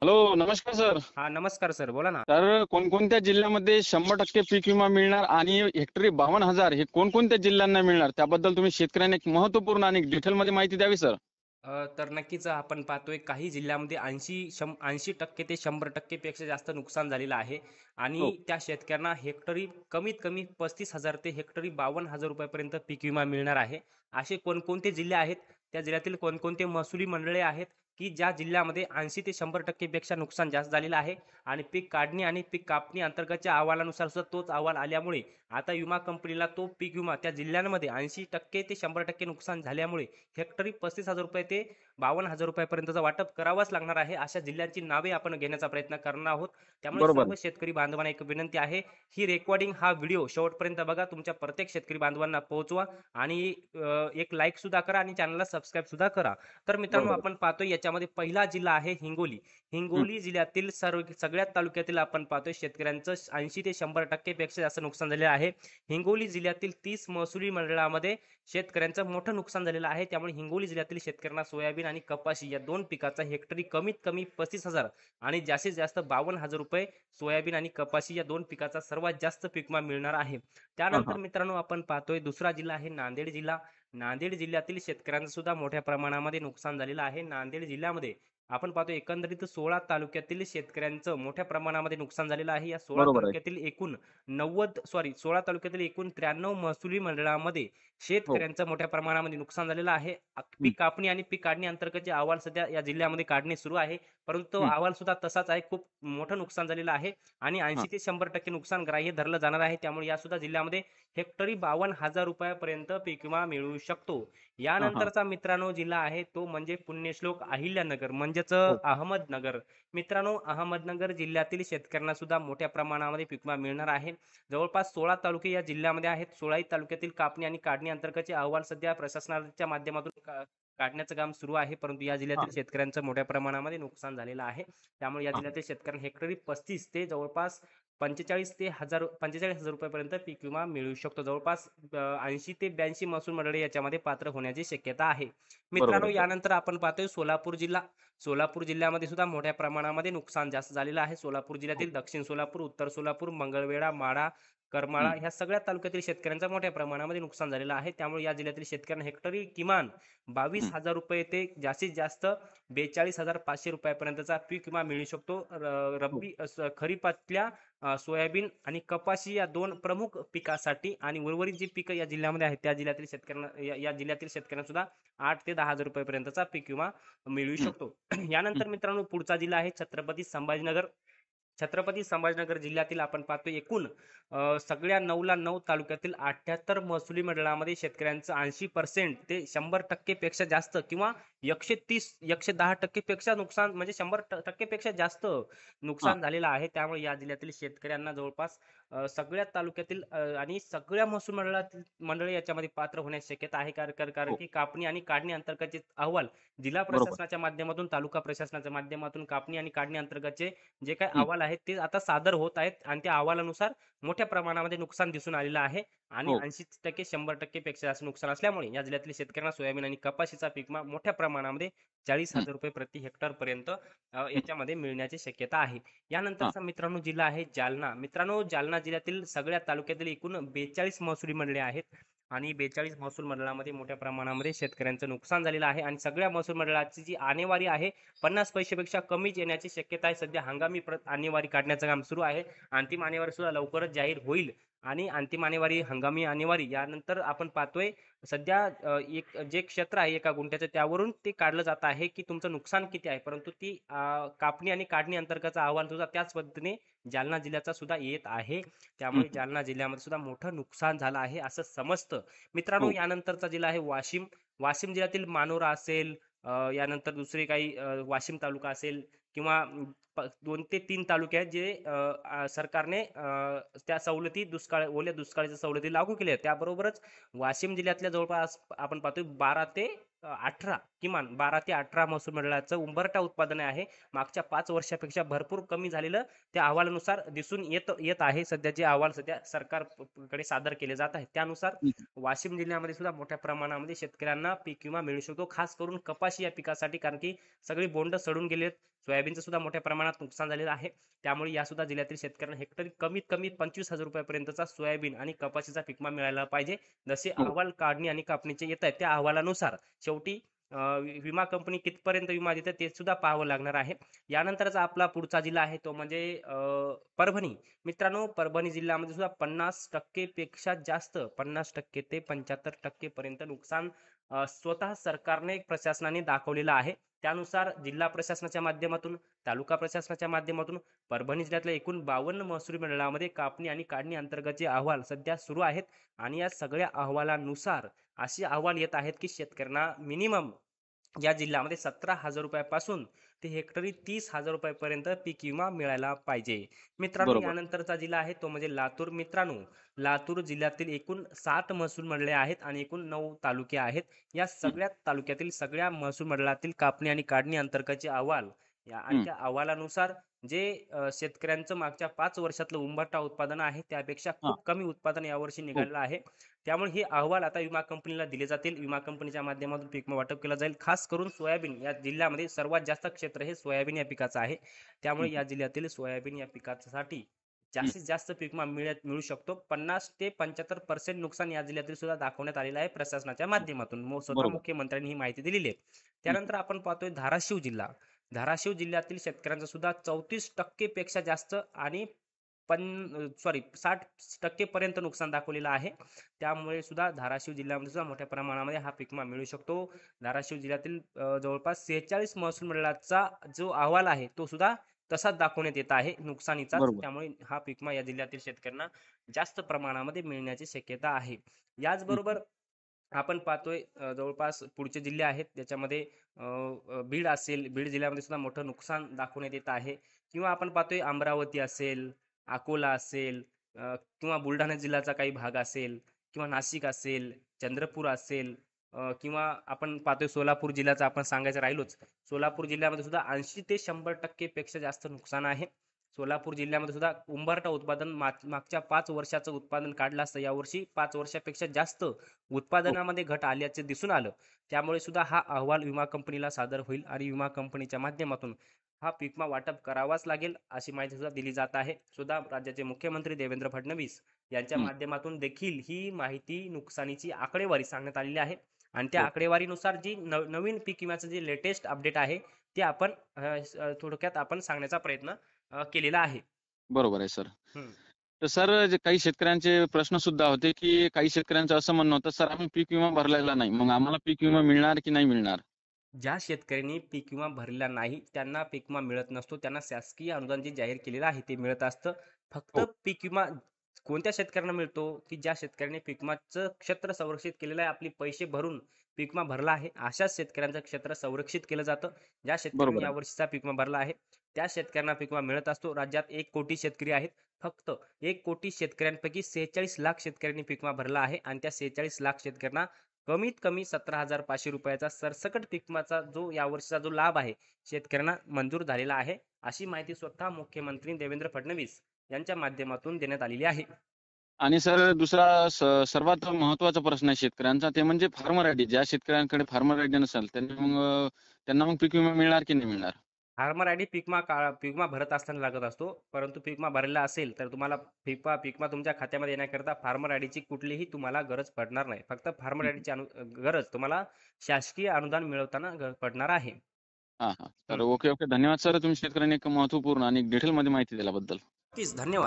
Hello, नमस्कार sir. हा, नमस्कार सर, बोला ना. तर कोणकोणत्या जिल्ह्यामध्ये 100% पीक विमा मिळणार आणि हेक्टरी 52,000 हे कोणकोणत्या जिल्ह्यांना मिळणार, त्याबद्दल तुम्ही शेतकऱ्यांना एक महत्त्वपूर्ण आणि डिटेलमध्ये माहिती द्यावी सर. तर नक्कीच आपण पाहतोय काही जिल्ह्यामध्ये 80% ते 100% पेक्षा जास्त नुकसान झालेलं आहे आणि हो. त्या शेतकऱ्यांना हेक्टरी कमीत कमी 35,000 ते हेक्टरी 52,000 रुपयापर्यंत पीक विमा मिळणार आहे. असे कोणकोणते जिल्हे आहेत, त्या जिल्ह्यातील कोणकोणते महसुली मंडळे आहेत की ज्या जिल्ह्यामध्ये 80 ते 100% पेक्षा नुकसान जास्त झालेलं आहे आणि पीक काढणी आणि पीक कापणी अंतर्गतच्या अहवालानुसार सुद्धा तोच अहवाल आल्यामुळे आता विमा कंपनीला तो पीक विमा त्या जिल्ह्यांमध्ये 80% ते 100% नुकसान झाल्यामुळे हेक्टरी 35,000 रुपये ते 52,000 रुपयापर्यंतचं वाटप करावंच लागणार आहे. अशा जिल्ह्यांची नावे आपण घेण्याचा प्रयत्न करणार आहोत. त्यामुळे बरोबर. सर्व शेतकरी बांधवांना एक विनंती आहे, ही रेकॉर्डिंग हा व्हिडिओ शेवटपर्यंत बघा, तुमच्या प्रत्येक शेतकरी बांधवांना पोहोचवा आणि एक लाईक सुद्धा करा आणि चॅनलला सबस्क्राईब सुद्धा करा. तर मित्रांनो, बरोबर. आपण पाहतोय याच्यामध्ये पहिला जिल्हा आहे हिंगोली. हं. हिंगोली जिल्ह्यातील सगळ्यात तालुक्यातील आपण पाहतोय शेतकऱ्यांचं 80 ते 100% पेक्षा जास्त नुकसान झालेलं आहे. हिंगोली जिल्ह्यातील 30 महसुली मंडळामध्ये शेतकऱ्यांचं मोठं नुकसान झालेलं आहे. त्यामुळे हिंगोली जिल्ह्यातील शेतकऱ्यांना सोयाबीन आणि कपाशी या दोन पिकाचा हेक्टरी कमीत कमी 35,000 आणि जास्तीत जास्त 52,000 रुपये सोयाबीन आणि कपाशी या दोन पिकाचा सर्वात जास्त पीक विमा मिळणार आहे. हां, त्यानंतर हां. मित्रांनो, आपण पाहतोय दुसरा जिल्हा आहे नांदेड जिल्हा. नांदेड जिल्ह्यातील शेतकऱ्यांचं सुद्धा मोठ्या प्रमाणामध्ये नुकसान झालेलं आहे. नांदेड जिल्ह्यामध्ये आपण पाहतो एकंदरीत 16 तालुक्यातील शेतकऱ्यांचं मोठ्या प्रमाणामध्ये नुकसान झालेलं आहे. या 16 बरोबर आहे. तालुक्यातील एकूण 16 तालुक्यातील एकूण 93 महसुली मंडळामध्ये हो. शेतकऱ्यांचं मोठ्या प्रमाणामध्ये नुकसान झालेलं आहे. हं, पीक कापणी आणि पीक काढणी अंतर्गतचे अहवाल सध्या या जिल्ह्यामध्ये काढणे सुरू आहे. परंतु तो हं. अहवाल सुद्धा तसाच आहे. खूप मोठं नुकसान झालेलं आहे आणि हां, 80 ते 100% नुकसान ग्राह्य धरलं जाणार आहे. त्यामुळे या सुद्धा जिल्ह्यामध्ये हेक्टरी 52,000 रुपयापर्यंत पीक विमा मिळू शकतो. हां, हां. यानंतरचा मित्रांनो जिल्हा आहे तो म्हणजे पुण्यश्लोक अहिल्यानगर म्हणजेच हो. अहमदनगर. मित्रांनो, अहमदनगर जिल्ह्यातील शेतकऱ्यांना सुद्धा मोठ्या प्रमाणामध्ये पीक विमा मिळणार आहे. जवळपास 16 तालुके या जिल्ह्यामध्ये आहेत. 16 तालुक्यातील कापणी आणि काढणी अंतर्गतचे अहवाल सध्या प्रशासनाच्या माध्यमातून काढण्याचं काम सुरू आहे. परंतु या जिल्ह्यातील हां, शेतकऱ्यांचं मोठ्या प्रमाणामध्ये नुकसान झालेलं आहे. त्यामुळे या हां. जिल्ह्यातील शेतकऱ्यांना हेक्टरी 35 ते जवळपास 45,000 रुपयापर्यंत पीक विमा मिळू शकतो. जवळपास 80 ते 82 महसूल मंडळे याच्यामध्ये पात्र होण्याची शक्यता आहे. बरोबर मित्रांनो, आहे सर. यानंतर आपण पाहतोय सोलापूर जिल्हा. सोलापूर जिल्ह्यामध्ये सुद्धा मोठ्या प्रमाणामध्ये नुकसान जास्त झालेलं आहे. सोलापूर हो. जिल्ह्यातील दक्षिण सोलापूर, उत्तर सोलापूर, मंगळवेढा, माढा, करमाळा हं, ह्या सगळ्या तालुक्यातील शेतकऱ्यांचं मोठ्या प्रमाणामध्ये नुकसान झालेलं आहे. त्यामुळे या जिल्ह्यातील शेतकऱ्यांना हेक्टरी किमान हं. 22,000 रुपये ते जास्तीत जास्त 42,500 रुपयापर्यंतचा पीक विमा मिळू शकतो. हो. खरीपातल्या सोयाबीन आणि कपाशी या दोन प्रमुख पिकासाठी आणि उर्वरित जी पिकं या जिल्ह्यामध्ये आहेत त्या जिल्ह्यातील शेतकऱ्यांना या जिल्ह्यातील शेतकऱ्यांना सुद्धा 8 ते 10,000 रुपयापर्यंतचा पीक विमा मिळू हं, शकतो. हं. यानंतर मित्रांनो, पुढचा जिल्हा आहे छत्रपती संभाजीनगर. छत्रपती संभाजीनगर जिल्ह्यातील आपण पाहतो एकूण सगळ्या 9 तालुक्यातील 78 महसुली मंडळामध्ये शेतकऱ्यांचं 80% ते 100% पेक्षा जास्त किंवा 130 110% पेक्षा नुकसान म्हणजे 100% पेक्षा जास्त हां. नुकसान झालेलं आहे. त्यामुळे या जिल्ह्यातील शेतकऱ्यांना जवळपास सगळ्या तालुक्यातील आणि सगळ्या महसूल मंडळी याच्यामध्ये पात्र होण्याची शक्यता आहे. कारण हो. की कापणी आणि काढणी अंतर्गतचे अहवाल जिल्हा बरोबर. प्रशासनाच्या माध्यमातून, तालुका प्रशासनाच्या माध्यमातून कापणी आणि काढणी अंतर्गतचे जे काही हं. अहवाल आहेत ते आता सादर होत आहेत आणि त्या अहवालानुसार मोठ्या प्रमाणामध्ये नुकसान दिसून आलेलं आहे आणि हो. 80% 100% पेक्षा जास्त नुकसान असल्यामुळे या जिल्ह्यातील शेतकऱ्यांना सोयाबीन आणि कपाशीचा पीक विमा मोठ्या प्रमाणामध्ये हं, 40,000 रुपये प्रति हेक्टर पर्यंत हं. याच्यामध्ये मिळण्याची शक्यता आहे. हां. यानंतरचा मित्रांनो जिल्हा आहे जालना. मित्रांनो, जालना जिल्ह्यातील सगळ्या तालुक्यातील एकूण 42 महसुली मंडळे आहेत आणि 42 महसूल मंडळामध्ये मोठ्या प्रमाणामध्ये शेतकऱ्यांचं नुकसान झालेलं आहे आणि सगळ्या महसूल मंडळाची जी आणेवारी आहे 50 पैशापेक्षा कमीच येण्याची शक्यता आहे. सध्या हंगामी आणेवारी काढण्याचं काम सुरू आहे. अंतिम आणेवारी सुद्धा लवकरच जाहीर होईल आणि अंतिम आणेवारी, हंगामी आणेवारी यानंतर आपण पाहतोय सध्या एक जे क्षेत्र आहे 1 गुंठ्याचं त्यावरून ते काढलं जात आहे की तुमचं नुकसान किती आहे. परंतु ती कापणी आणि काढणी अंतर्गतचा अहवाल सुद्धा त्याच पद्धतीने जालना जिल्ह्याचा सुद्धा येत आहे. हं, त्यामुळे हं. जालना जिल्ह्यामध्ये सुद्धा मोठं नुकसान झालं आहे असं समजतं. मित्रांनो, हो. यानंतरचा जिल्हा आहे वाशिम. वाशिम जिल्ह्यातील मानोरा असेल, यानंतर दुसरे काही वाशिम तालुका असेल किंवा 2 ते 3 तालुके आहेत जे सरकारने त्या सवलती ओल्या दुष्काळाच्या सवलती लागू केल्या आहेत. त्याबरोबरच वाशिम जिल्ह्यातल्या जवळपास आपण पाहतोय 12 ते 18 किमान 12 ते 18 महसूल मंडळाचं उंबरठा उत्पादन आहे. मागच्या 5 वर्षापेक्षा भरपूर कमी झालेलं त्या अहवालानुसार दिसून येत आहे. सध्याचे अहवाल सध्या सरकारकडे सादर केले जात आहेत. त्यानुसार हं, हं. वाशिम जिल्ह्यामध्ये सुद्धा मोठ्या प्रमाणामध्ये शेतकऱ्यांना पीक विमा मिळू शकतो. खास करून कपाशी या पिकासाठी, कारण की सगळी बोंड सडून गेलेत. सोयाबीनचं सुद्धा मोठ्या प्रमाणात नुकसान झालेलं आहे. त्यामुळे या सुद्धा जिल्ह्यातील शेतकऱ्यांना हेक्टरी कमीत कमी 25,000 रुपयापर्यंतचा सोयाबीन आणि कपाशीचा पीक विमा मिळायला पाहिजे. जसे हो. अहवाल काढणी आणि कापणीचे येत आहेत त्या अहवालानुसार शेवटी विमा कंपनी कितपर्यंत विमा देते ते सुद्धा पाहावं लागणार आहे. यानंतरचा आपला पुढचा जिल्हा आहे तो म्हणजे परभणी. मित्रांनो, परभणी जिल्ह्यामध्ये सुद्धा 50% पेक्षा जास्त 50% ते 75% पर्यंत नुकसान स्वतः सरकारने प्रशासनाने दाखवलेलं आहे. त्यानुसार जिल्हा प्रशासनाच्या माध्यमातून, तालुका प्रशासनाच्या माध्यमातून परभणी जिल्ह्यातल्या एकूण 52 महसुली मंडळामध्ये कापणी आणि काढणी अंतर्गतचे अहवाल सध्या सुरू आहेत. आणि या सगळ्या अहवालानुसार असे अहवाल येत आहेत की शेतकऱ्यांना मिनिमम या जिल्ह्यामध्ये 17,000 रुपयापासून ते हेक्टरी 30,000 रुपयापर्यंत पीक विमा मिळायला पाहिजे. मित्रांनो, बरोबर. यानंतरचा जिल्हा आहे तो म्हणजे लातूर. मित्रांनो, लातूर जिल्ह्यातील एकूण 7 महसूल मंडळे आहेत आणि एकूण 9 तालुके आहेत. या हं, सगळ्या तालुक्यातील सगळ्या महसूल मंडळातील कापणी आणि काढणी अंतर्गतचे अहवाल आणि हं. त्या अहवालानुसार जे शेतकऱ्यांचं मागच्या 5 वर्षातलं उंबरठा उत्पादन आहे त्यापेक्षा हां. खूप कमी उत्पादन यावर्षी हो. निघालेलं आहे. त्यामुळे हे अहवाल आता विमा कंपनीला दिले जातील. विमा कंपनीच्या माध्यमातून पीक विमा वाटप केलं जाईल. खास करून सोयाबीन या जिल्ह्यामध्ये सर्वात जास्त क्षेत्र हे सोयाबीन या पिकाचं आहे. हं, त्यामुळे हं, या जिल्ह्यातील सोयाबीन या पिकासाठी हं. जास्तीत जास्त पीक विमा मिळू शकतो. 50 ते 75% नुकसान या जिल्ह्यातील सुद्धा दाखवण्यात आलेलं आहे प्रशासनाच्या माध्यमातून. स्वतः बरोबर. मुख्यमंत्र्यांनी ही माहिती दिलेली आहे. हं, त्यानंतर आपण पाहतोय धाराशिव जिल्हा. धाराशिव जिल्ह्यातील शेतकऱ्यांचं सुद्धा 34% पेक्षा जास्त आणि 60% पर्यंत नुकसान दाखवलेलं आहे. त्यामुळे सुद्धा धाराशिव जिल्ह्यामध्ये सुद्धा मोठ्या प्रमाणामध्ये हा पीक विमा मिळू शकतो. धाराशिव जिल्ह्यातील जवळपास 46 महसूल मंडळाचा जो अहवाल आहे तो सुद्धा तसाच दाखवण्यात येत आहे नुकसानीचाच. बरोबर. त्यामुळे हा पीक विमा या जिल्ह्यातील शेतकऱ्यांना जास्त प्रमाणामध्ये मिळण्याची शक्यता आहे. हं, याचबरोबर आपण पाहतोय जवळपास पुढचे जिल्हे आहेत त्याच्यामध्ये बीड असेल. बीड जिल्ह्यामध्ये सुद्धा मोठं नुकसान दाखवण्यात येत आहे. किंवा आपण पाहतोय अमरावती असेल, अकोला असेल, किंवा बुलढाणा जिल्ह्याचा काही भाग असेल, किंवा नाशिक असेल, चंद्रपूर असेल, किंवा आपण पाहतोय सोलापूर जिल्ह्याचं आपण सांगायचं राहिलोच. सोलापूर जिल्ह्यामध्ये सुद्धा 80 ते 100% पेक्षा जास्त नुकसान आहे. सोलापूर जिल्ह्यामध्ये सुद्धा उंबरठा उत्पादन मागच्या 5 वर्षाचं उत्पादन काढलं असतं. यावर्षी 5 वर्षापेक्षा जास्त हो. उत्पादनामध्ये घट आल्याचे दिसून आलं. त्यामुळे सुद्धा हा अहवाल विमा कंपनीला सादर होईल आणि विमा कंपनीच्या माध्यमातून हा पीक विमा वाटप करावाच लागेल अशी माहिती सुद्धा दिली जात आहे. सुद्धा राज्याचे मुख्यमंत्री देवेंद्र फडणवीस यांच्या हं. माध्यमातून देखील ही माहिती नुकसानीची आकडेवारी सांगण्यात आलेली आहे. आणि त्या हो. आकडेवारीनुसार जी नवीन पीक विम्याचं जे लेटेस्ट अपडेट आहे ते आपण थोडक्यात आपण सांगण्याचा प्रयत्न केलेला आहे. बरोबर आहे सर. हम्म. तर सर, जे काही शेतकऱ्यांचे प्रश्न सुद्धा होते, की काही शेतकऱ्यांचं असं म्हणणं होतं, सर आम्ही पीक विमा भरलेला नाही. मग आम्हाला पीक विमा मिळणार की नाही मिळणार? ज्या शेतकऱ्यांनी पीक विमा भरलेला नाही त्यांना पीक विमा मिळत नसतो. त्यांना शासकीय अनुदान जे जाहीर केलेलं आहे ते मिळत असतं. फक्त हो. पीक विमा कोणत्या शेतकऱ्यांना मिळतो की ज्या शेतकऱ्यांनी पीक विमाचं क्षेत्र संरक्षित केलेलं आहे, आपले पैसे भरून पीक विमा भरला आहे, अशाच शेतकऱ्यांचं क्षेत्र संरक्षित केलं जातं. ज्या शेतकऱ्यांनी बरोबर या आहे. वर्षीचा पीक विमा भरला आहे त्या शेतकऱ्यांना पीक विमा मिळत असतो. राज्यात 1 कोटी शेतकरी आहेत. फक्त 1 कोटी शेतकऱ्यांपैकी 46 लाख शेतकऱ्यांनी पीक विमा भरला आहे आणि त्या 46 लाख शेतकऱ्यांना कमीत कमी 17,500 रुपयाचा सरसकट पीक विमाचा जो यावर्षीचा जो लाभ आहे शेतकऱ्यांना मंजूर झालेला आहे. अशी माहिती स्वतः मुख्यमंत्री देवेंद्र फडणवीस यांच्या माध्यमातून देण्यात आलेली आहे. आणि सर, दुसरा सर्वात महत्त्वाचा प्रश्न आहे शेतकऱ्यांचा, ते म्हणजे फार्मर आयडी. ज्या शेतकऱ्यांकडे फार्मर आयडी नसेल त्यांना मग पीक विमा मिळणार की नाही मिळणार? फार्मर आयडी पीक विमा भरत असताना लागत असतो. परंतु पीक विमा भरलेला असेल तर तुम्हाला पीक विमा तुमच्या खात्यामध्ये येण्याकरता फार्मर आयडीची कुठलीही तुम्हाला गरज पडणार नाही. फक्त फार्मर हं, हं. आयडीची गरज तुम्हाला शासकीय अनुदान मिळवताना पडणार आहे. हां, हां. तर हम्म. Okay, okay. धन्यवाद सर. तुम्ही शेतकऱ्यांनी एक महत्त्वपूर्ण आणि डिटेलमध्ये माहिती दिल्याबद्दल. नक्कीच धन्यवाद.